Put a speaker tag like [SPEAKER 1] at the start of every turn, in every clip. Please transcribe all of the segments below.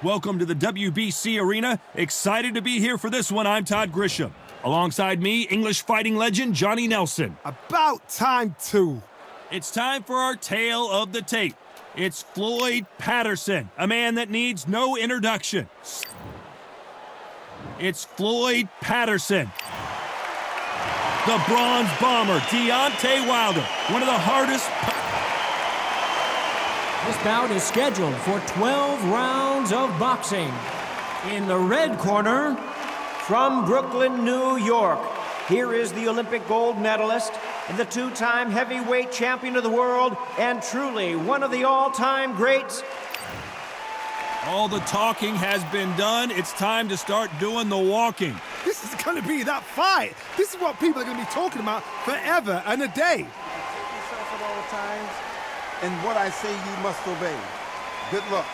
[SPEAKER 1] Welcome to the WBC Arena. Excited to be here for this one. I'm Todd Grisham. Alongside me, English fighting legend Johnny Nelson.
[SPEAKER 2] About time, too.
[SPEAKER 1] It's time for our tale of the tape. It's Floyd Patterson, a man that needs no introduction. It's Floyd Patterson. The Bronze Bomber, Deontay Wilder, one of the hardest...
[SPEAKER 3] This bout is scheduled for 12 rounds of boxing. In the red corner, from Brooklyn, New York, here is the Olympic gold medalist and the two-time heavyweight champion of the world, and truly one of the all-time greats.
[SPEAKER 1] All the talking has been done. It's time to start doing the walking.
[SPEAKER 2] This is going to be that fight. This is what people are going to be talking about forever and a day.
[SPEAKER 4] Yourself at all times, and what I say you must obey. Good luck.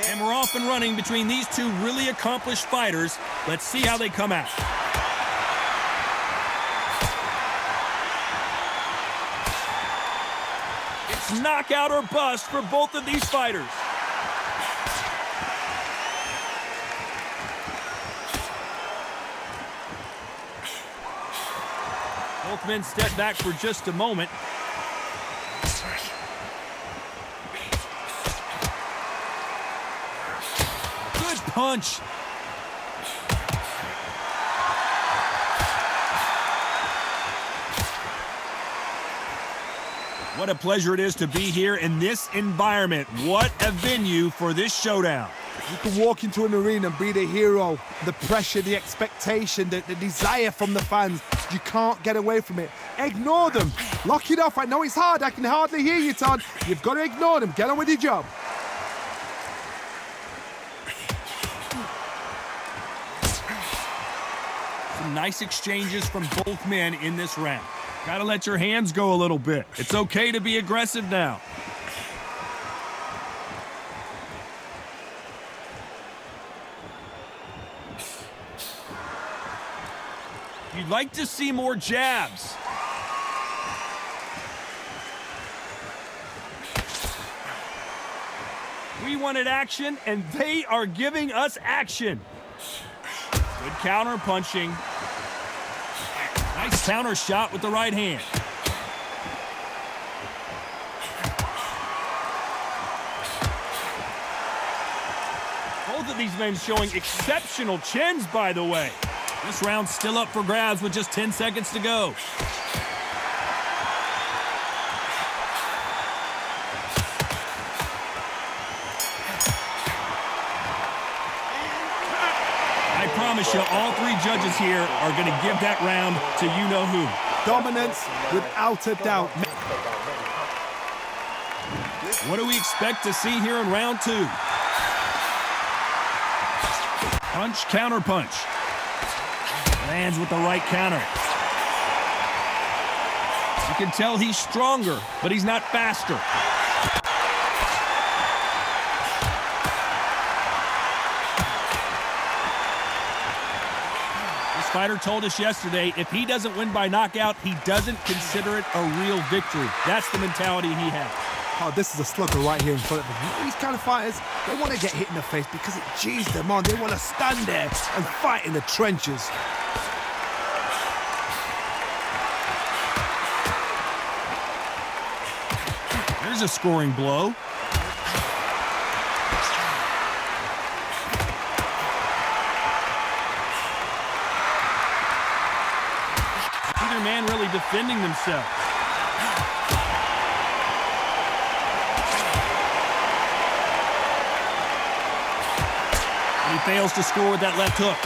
[SPEAKER 1] And we're off and running between these two really accomplished fighters. Let's see how they come out. It's knockout or bust for both of these fighters. Both men step back for just a moment. Good punch. What a pleasure it is to be here in this environment. What a venue for this showdown.
[SPEAKER 2] You can walk into an arena and be the hero. The pressure, the expectation, the desire from the fans. You can't get away from it. Ignore them. Lock it off. I know it's hard. I can hardly hear you, Todd. You've got to ignore them. Get on with your job.
[SPEAKER 1] Some nice exchanges from both men in this round. Gotta let your hands go a little bit. It's okay to be aggressive now. You'd like to see more jabs. We wanted action, and they are giving us action. Good counter punching. Nice counter shot with the right hand. Both of these men showing exceptional chins, by the way. This round's still up for grabs with just 10 seconds to go. I promise you, all three judges here are going to give that round to you-know-who.
[SPEAKER 2] Dominance, without a doubt.
[SPEAKER 1] What do we expect to see here in round two? Punch, counter punch. Lands with the right counter. You can tell he's stronger, but he's not faster. This fighter told us yesterday, if he doesn't win by knockout, he doesn't consider it a real victory. That's the mentality he has.
[SPEAKER 2] Oh, this is a slugger right here in front of them. These kind of fighters, they want to get hit in the face because it G's them on. They want to stand there and fight in the trenches.
[SPEAKER 1] There's a scoring blow. Either man really defending themselves. And he fails to score with that left hook.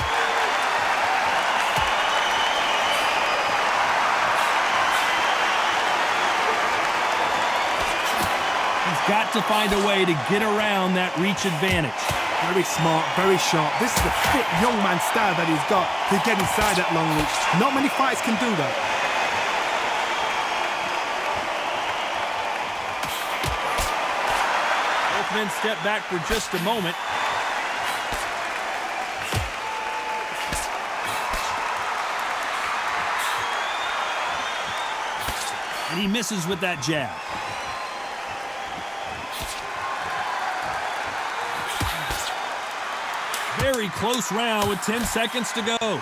[SPEAKER 1] Got to find a way to get around that reach advantage.
[SPEAKER 2] Very smart, very sharp. This is the fit young man style that he's got to get inside that long reach. Not many fighters can do that.
[SPEAKER 1] Both men step back for just a moment. And he misses with that jab. Very close round with 10 seconds to go.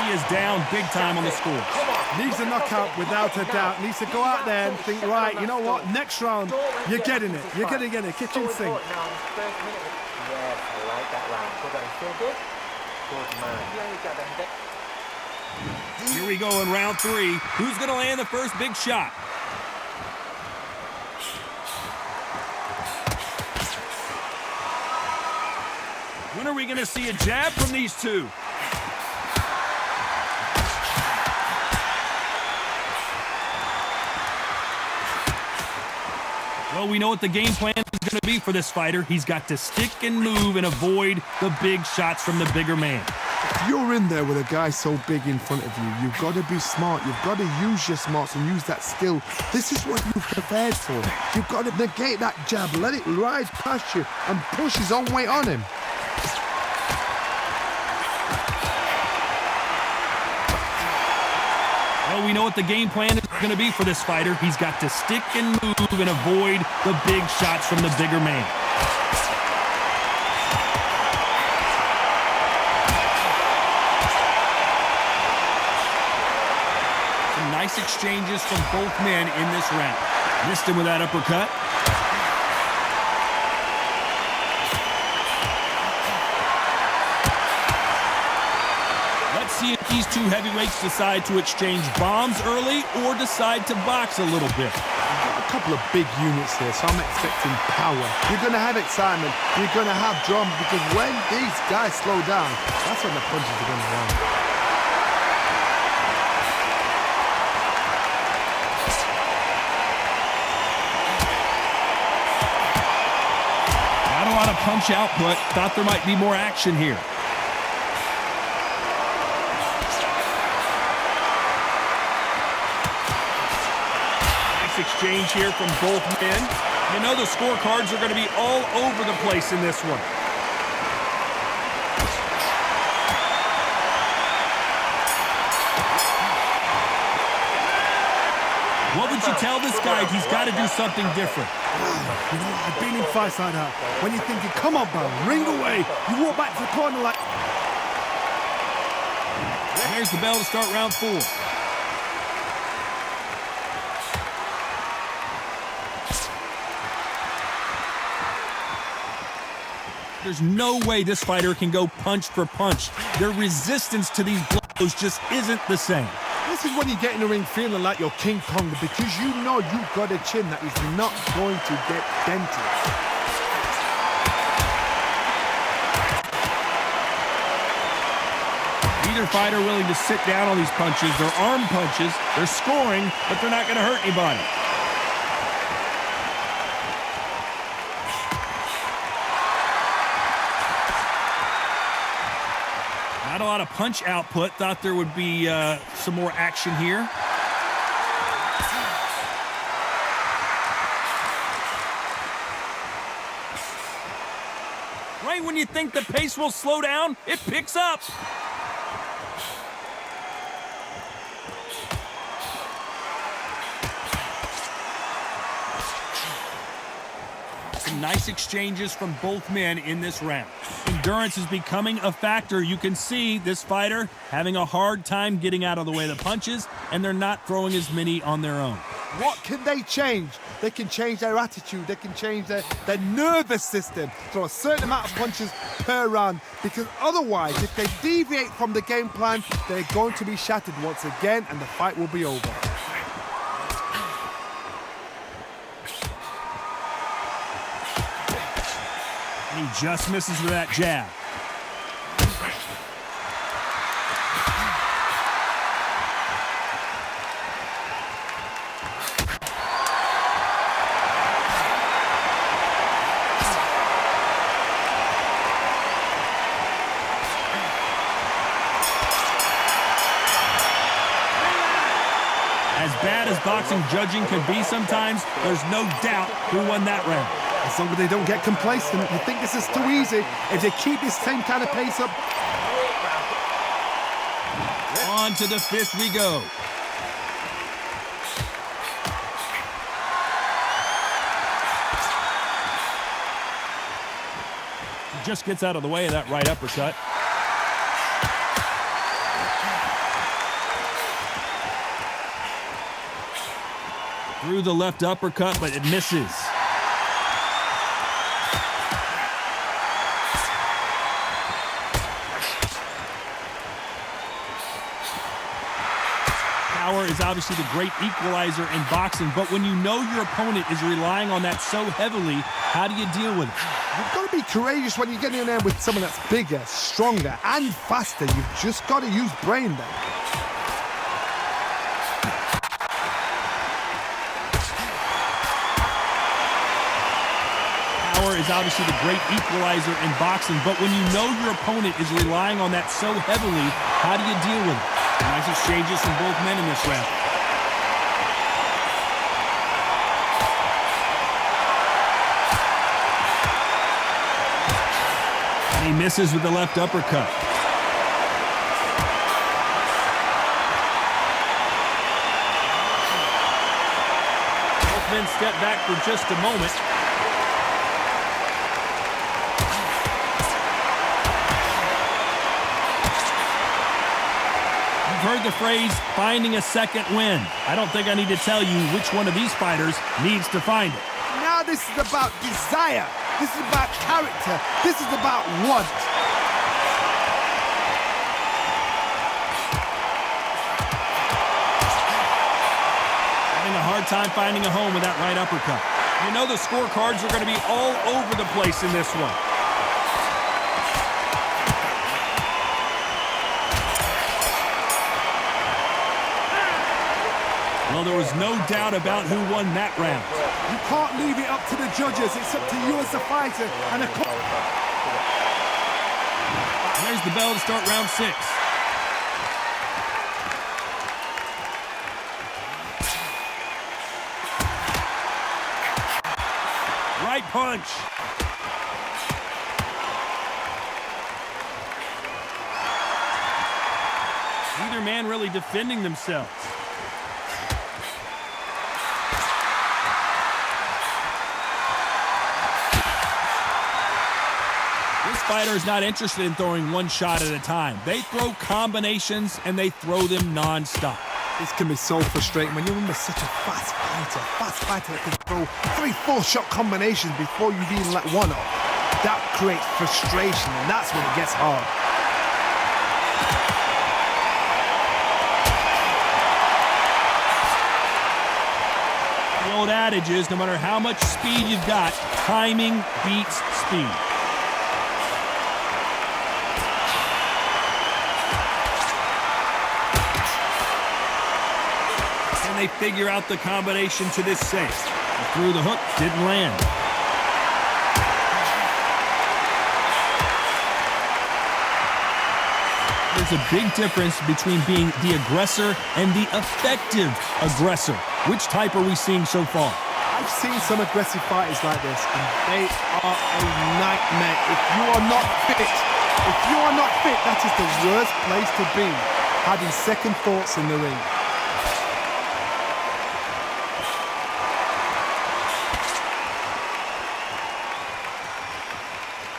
[SPEAKER 1] He is down big time on the score.
[SPEAKER 2] Needs a knockout without a doubt. Needs to go out there and think, right, you know what, next round, you're getting it. You're going to get it. Kitchen sink.
[SPEAKER 5] Yes, I like that round. Good, I feel good. Good man. Yeah, you got that.
[SPEAKER 1] Here we go in round 3. Who's going to land the first big shot? When are we going to see a jab from these two? Well, we know what the game plan is going to be for this fighter. He's got to stick and move and avoid the big shots from the bigger man.
[SPEAKER 2] If you're in there with a guy so big in front of you, you've got to be smart. You've got to use your smarts and use that skill. This is what you've prepared for. You've got to negate that jab, let it ride past you and push his own weight on him.
[SPEAKER 1] Well, we know what the game plan is going to be for this fighter. He's got to stick and move and avoid the big shots from the bigger man. Some nice exchanges from both men in this round. Missed him with that uppercut. Let's see if these two heavyweights decide to exchange bombs early or decide to box a little bit.
[SPEAKER 2] A couple of big units here, so I'm expecting power. You're going to have excitement. You're going to have drama, because when these guys slow down, that's when the punches are going to land.
[SPEAKER 1] Not a lot of punch output. Thought there might be more action here. Exchange here from both men. You know the scorecards are going to be all over the place in this one. What would you tell this guy? He's got to do something different.
[SPEAKER 2] You know, I've been in fights like that. When you're thinking, come on, bro, ring away. You walk back to the corner like...
[SPEAKER 1] There's the bell to start round 4. There's no way this fighter can go punch for punch. Their resistance to these blows just isn't the same.
[SPEAKER 2] This is when you get in the ring feeling like you're King Kong, because you know you've got a chin that is not going to get dented.
[SPEAKER 1] Neither fighter willing to sit down on these punches. They're arm punches. They're scoring, but they're not going to hurt anybody. Not a lot of punch output. Thought there would be some more action here. Right when you think the pace will slow down, it picks up. Some nice exchanges from both men in this round. Endurance is becoming a factor. You can see this fighter having a hard time getting out of the way of the punches, and they're not throwing as many on their own.
[SPEAKER 2] What can they change? They can change their attitude. They can change their nervous system. Throw a certain amount of punches per round, because otherwise, if they deviate from the game plan, they're going to be shattered once again, and the fight will be over.
[SPEAKER 1] And he just misses with that jab. As bad as boxing judging can be sometimes, there's no doubt who won that round.
[SPEAKER 2] As long as they don't get complacent, you think this is too easy. If they keep this same kind of pace up,
[SPEAKER 1] On to the fifth we go. He just gets out of the way of that right uppercut. Through the left uppercut, but it misses. Power is obviously the great equalizer in boxing, but when you know your opponent is relying on that so heavily, how do you deal with it?
[SPEAKER 2] you've got to be courageous when you get in there with someone that's bigger, stronger, and faster. You've just got to use brain there.
[SPEAKER 1] Power is obviously the great equalizer in boxing, but when you know your opponent is relying on that so heavily, how do you deal with it? Nice exchanges from both men in this round. And he misses with the left uppercut. Both men step back for just a moment. Heard the phrase, finding a second win. I don't think I need to tell you which one of these fighters needs to find it.
[SPEAKER 2] Now this is about desire. This is about character. This is about want.
[SPEAKER 1] Having a hard time finding a home with that right uppercut. You know the scorecards are going to be all over the place in this one. Well, there was no doubt about who won that round.
[SPEAKER 2] You can't leave it up to the judges. It's up to you as the fighter. And
[SPEAKER 1] there's the bell to start round 6. Right punch. Neither man really defending themselves. Fighter is not interested in throwing one shot at a time. They throw combinations and they throw them non-stop.
[SPEAKER 2] This can be so frustrating when you're under such a fast fighter that can throw 3-4 shot combinations before you've even let one off. That creates frustration, and that's when it gets hard.
[SPEAKER 1] The old adage is, no matter how much speed you've got, timing beats speed. They figure out the combination to this save. Through the hook, didn't land. There's a big difference between being the aggressor and the effective aggressor. Which type are we seeing so far?
[SPEAKER 2] I've seen some aggressive fighters like this, and they are a nightmare. If you are not fit, that is the worst place to be, having second thoughts in the ring.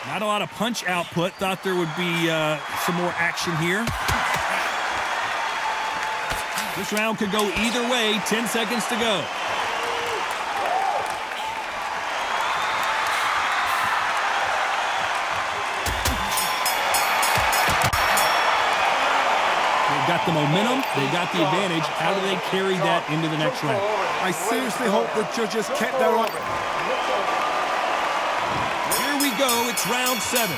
[SPEAKER 1] Not a lot of punch output. Thought there would be some more action here. This round could go either way. 10 seconds to go. They've got the momentum. They've got the advantage. How do they carry that into the next round?
[SPEAKER 2] I seriously hope the judges kept their eye.
[SPEAKER 1] Go, it's round 7.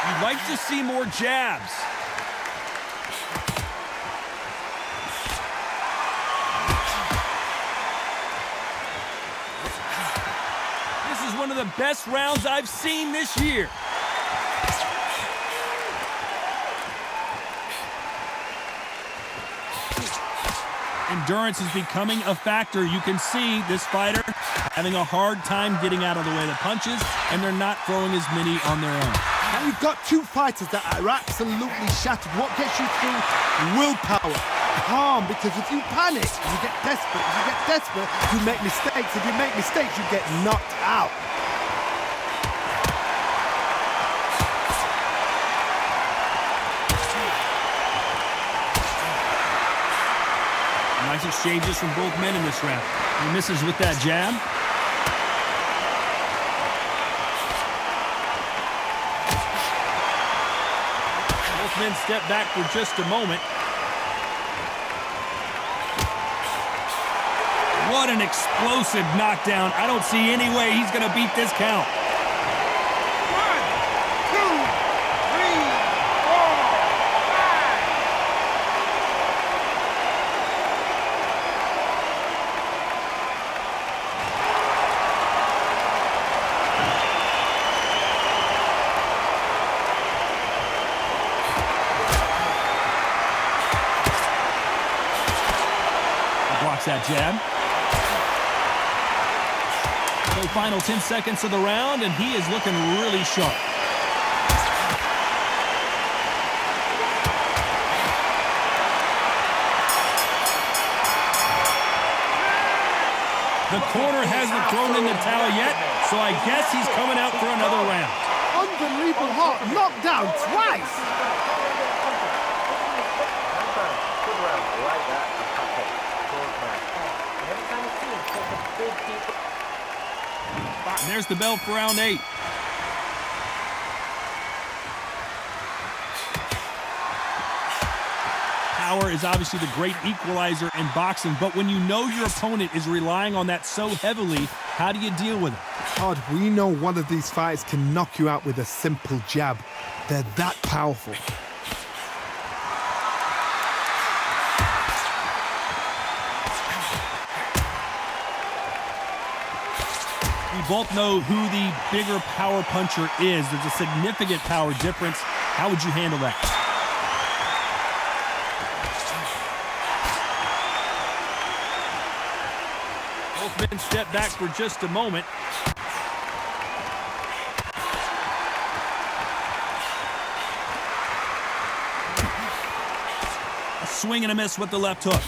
[SPEAKER 1] You'd like to see more jabs. This is one of the best rounds I've seen this year. Endurance is becoming a factor. You can see this fighter having a hard time getting out of the way of the punches, and they're not throwing as many on their own.
[SPEAKER 2] Now you've got two fighters that are absolutely shattered. What gets you through? Willpower. Calm, because if you panic, you get desperate. If you get desperate, you make mistakes. If you make mistakes, you get knocked out.
[SPEAKER 1] Nice exchanges from both men in this round. He misses with that jab. Both men step back for just a moment. What an explosive knockdown. I don't see any way he's going to beat this count.
[SPEAKER 4] 1, 2, 3,
[SPEAKER 1] 4, 5. Blocks that jab. The final 10 seconds of the round, and he is looking really sharp. The corner hasn't thrown in the towel yet, so I guess he's coming out for another round.
[SPEAKER 2] Unbelievable hot knockdown twice.
[SPEAKER 5] Good round. I like that. Good man. And every time you see him take a big deep.
[SPEAKER 1] And there's the bell for round 8. Power is obviously the great equalizer in boxing, but when you know your opponent is relying on that so heavily, how do you deal with it?
[SPEAKER 2] Todd, we know one of these fighters can knock you out with a simple jab. They're that powerful.
[SPEAKER 1] We both know who the bigger power puncher is. There's a significant power difference. How would you handle that? Both men step back for just a moment. A swing and a miss with the left hook.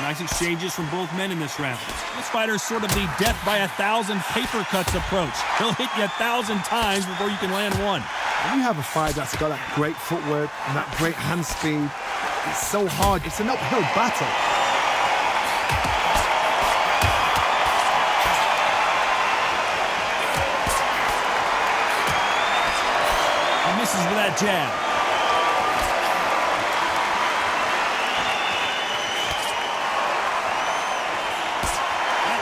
[SPEAKER 1] Nice exchanges from both men in this round. This fighter is sort of the death by 1,000 paper cuts approach. He'll hit you 1,000 times before you can land one.
[SPEAKER 2] When you have a fighter that's got that great footwork and that great hand speed, it's so hard. It's an uphill battle.
[SPEAKER 1] He misses with that jab.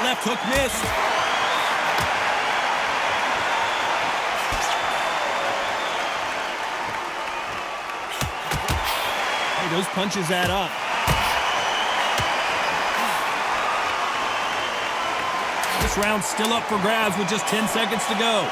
[SPEAKER 1] Left hook missed. Hey, those punches add up. This round's still up for grabs with just 10 seconds to go.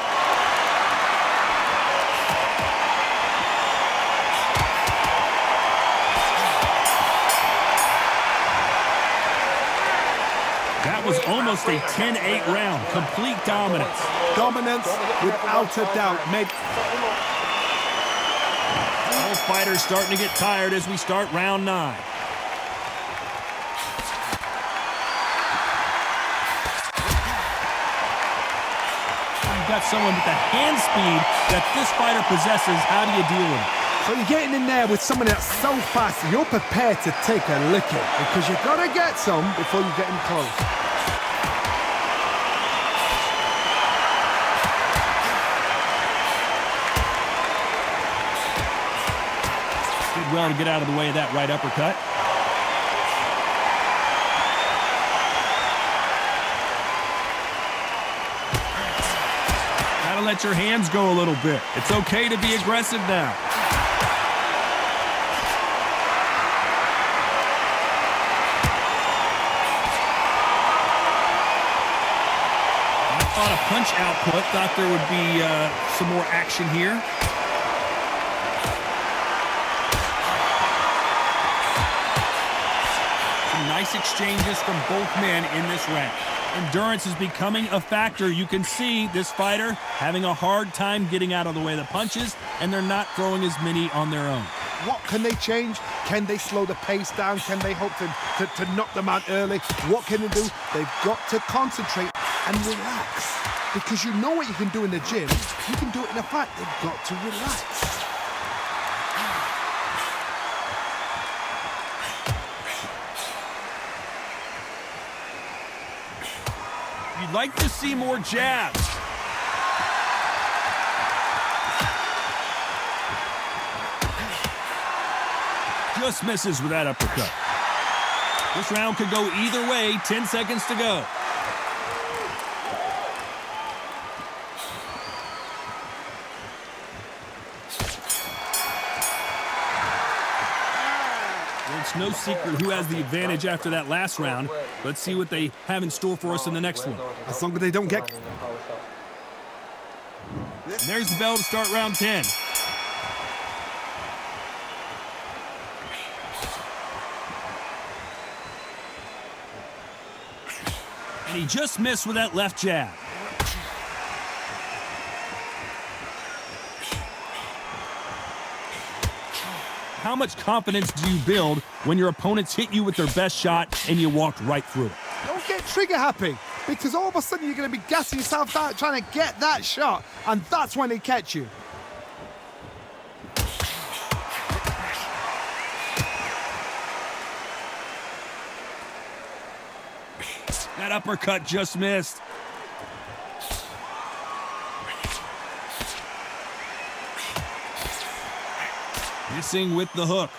[SPEAKER 1] That was almost a 10-8 round. Complete dominance.
[SPEAKER 2] Dominance, without a doubt.
[SPEAKER 1] Both fighters starting to get tired as we start round 9. You've got someone with the hand speed that this fighter possesses. How do you deal with it?
[SPEAKER 2] So you're getting in there with someone that's so fast, you're prepared to take a licking because you've got to get some before you get in close.
[SPEAKER 1] Did well to get out of the way of that right uppercut. Gotta let your hands go a little bit. It's okay to be aggressive now. I thought a punch output, thought there would be some more action here. Some nice exchanges from both men in this round. Endurance is becoming a factor. You can see this fighter having a hard time getting out of the way of the punches, and they're not throwing as many on their own.
[SPEAKER 2] What can they change? Can they slow the pace down? Can they hope to knock them out early? What can they do? They've got to concentrate and relax. Because you know what you can do in the gym. You can do it in a fight. They've got to relax.
[SPEAKER 1] You'd like to see more jabs. Just misses with that uppercut. This round could go either way. 10 seconds to go. It's no secret who has the advantage after that last round. Let's see what they have in store for us in the next one.
[SPEAKER 2] As long as they don't get...
[SPEAKER 1] And there's the bell to start round 10. And he just missed with that left jab. How much confidence do you build when your opponents hit you with their best shot and you walked right through it?
[SPEAKER 2] Don't get trigger happy, because all of a sudden you're going to be gassing yourself out trying to get that shot, and that's when they catch you.
[SPEAKER 1] That uppercut just missed. Missing with the hook.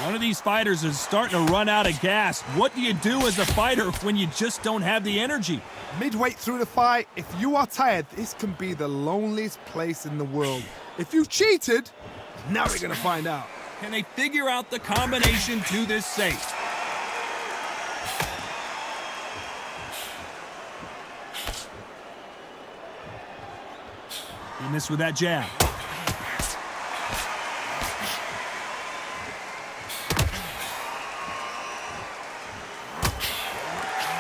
[SPEAKER 1] One of these fighters is starting to run out of gas. What do you do as a fighter when you just don't have the energy?
[SPEAKER 2] Midway through the fight, if you are tired, this can be the loneliest place in the world. If you've cheated, now we're going to find out.
[SPEAKER 1] Can they figure out the combination to this safe? He missed with that jab.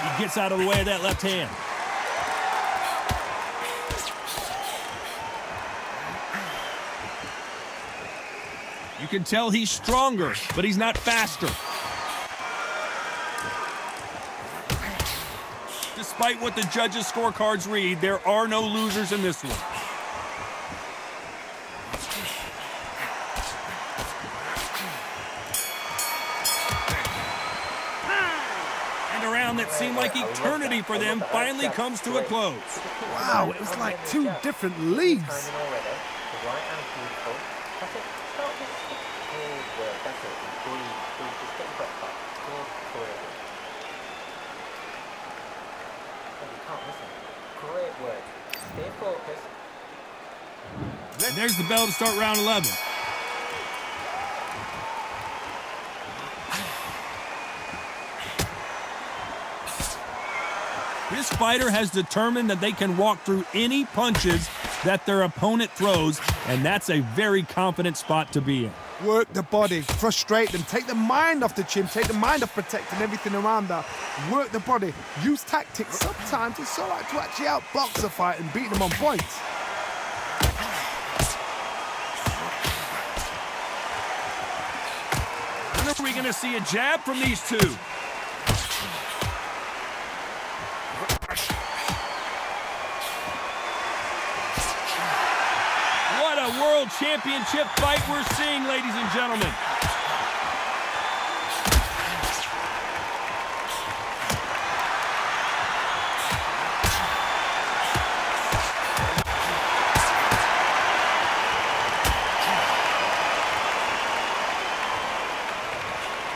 [SPEAKER 1] He gets out of the way of that left hand. You can tell he's stronger, but he's not faster. Despite what the judges' scorecards read, there are no losers in this one. And a round that seemed like eternity for them finally comes to a close.
[SPEAKER 2] Wow, it was like two different leagues.
[SPEAKER 1] And there's the bell to start round 11. This fighter has determined that they can walk through any punches that their opponent throws, and that's a very confident spot to be in.
[SPEAKER 2] Work the body, frustrate them, take the mind off the chin, take the mind off protecting everything around that. Work the body, use tactics. Sometimes it's so hard to actually outbox a fight and beat them on points.
[SPEAKER 1] When are we going to see a jab from these two? What a world championship fight we're seeing, ladies and gentlemen.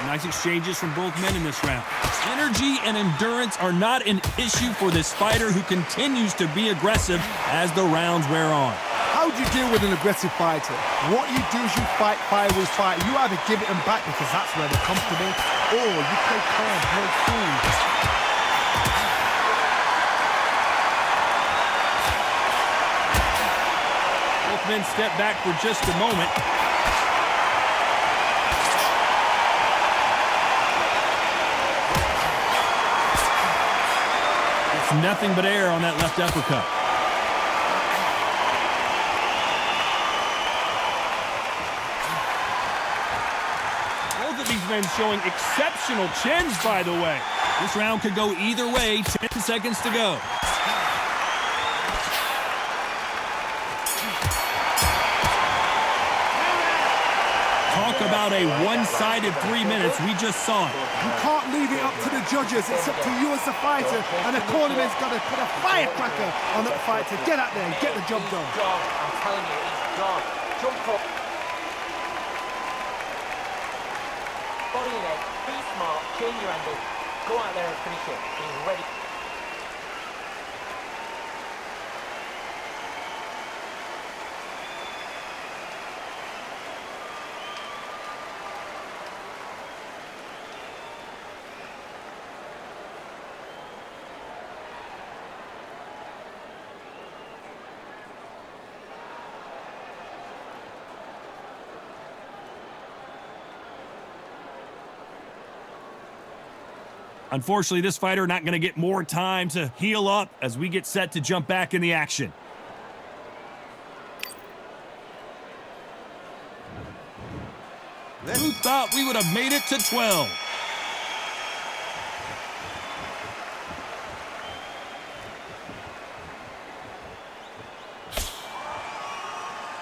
[SPEAKER 1] Nice exchanges from both men in this round. Energy and endurance are not an issue for this fighter who continues to be aggressive as the rounds wear on.
[SPEAKER 2] How do you deal with an aggressive fighter? What you do is you fight fire with fire. You either give it them back because that's where they're comfortable, or you play calm, play cool.
[SPEAKER 1] both men step back for just a moment. It's nothing but air on that left uppercut. Both of these men showing exceptional chins, by the way. This round could go either way. 10 seconds to go. Talk about a one-sided 3 minutes. We just saw it.
[SPEAKER 2] You can't leave it up to the judges. It's up to you as the fighter. And the cornerman's got to put a firecracker on that fighter. Get out there and get the job done.
[SPEAKER 5] I'm telling you, he's gone. Jump up. Body leg. Be smart. Change your angle. Go out there and finish it. He's ready.
[SPEAKER 1] Unfortunately, this fighter not going to get more time to heal up as we get set to jump back in the action. Who thought we would have made it to 12?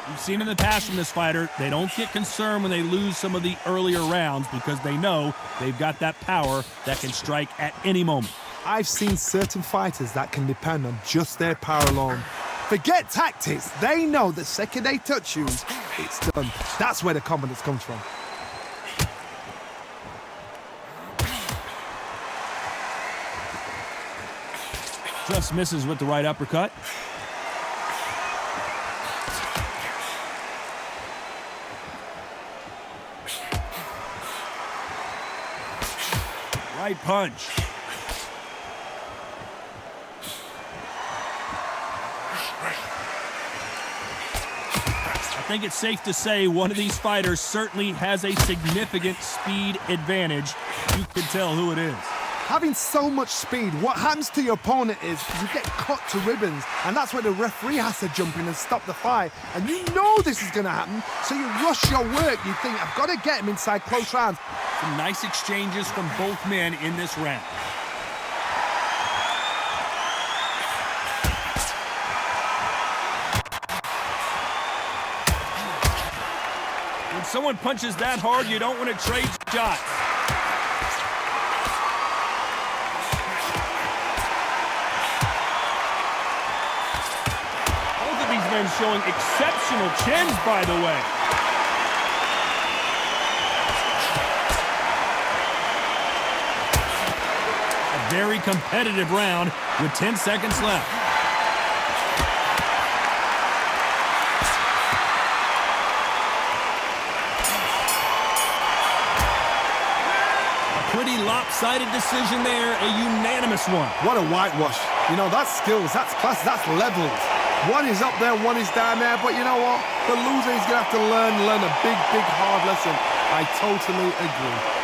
[SPEAKER 1] We've seen in the past from this fighter, they don't get concerned when they lose some of the earlier rounds because they know they've got that power that can strike at any moment.
[SPEAKER 2] I've seen certain fighters that can depend on just their power alone. Forget tactics. They know the second they touch you, it's done. That's where the confidence comes from.
[SPEAKER 1] Just misses with the right uppercut. Right punch. I think it's safe to say one of these fighters certainly has a significant speed advantage. You can tell who it is.
[SPEAKER 2] Having so much speed, what happens to your opponent is you get cut to ribbons, and that's where the referee has to jump in and stop the fight. And you know this is going to happen, so you rush your work. You think, I've got to get him inside close rounds.
[SPEAKER 1] Some nice exchanges from both men in this round. When someone punches that hard, you don't want to trade shots. Both of these men showing exceptional chins, by the way. Very competitive round with 10 seconds left. A pretty lopsided decision there, a unanimous one.
[SPEAKER 2] What a whitewash. You know, that's skills, that's class, that's levels. One is up there, one is down there, but you know what? The loser is going to have to learn a big, hard lesson. I totally agree.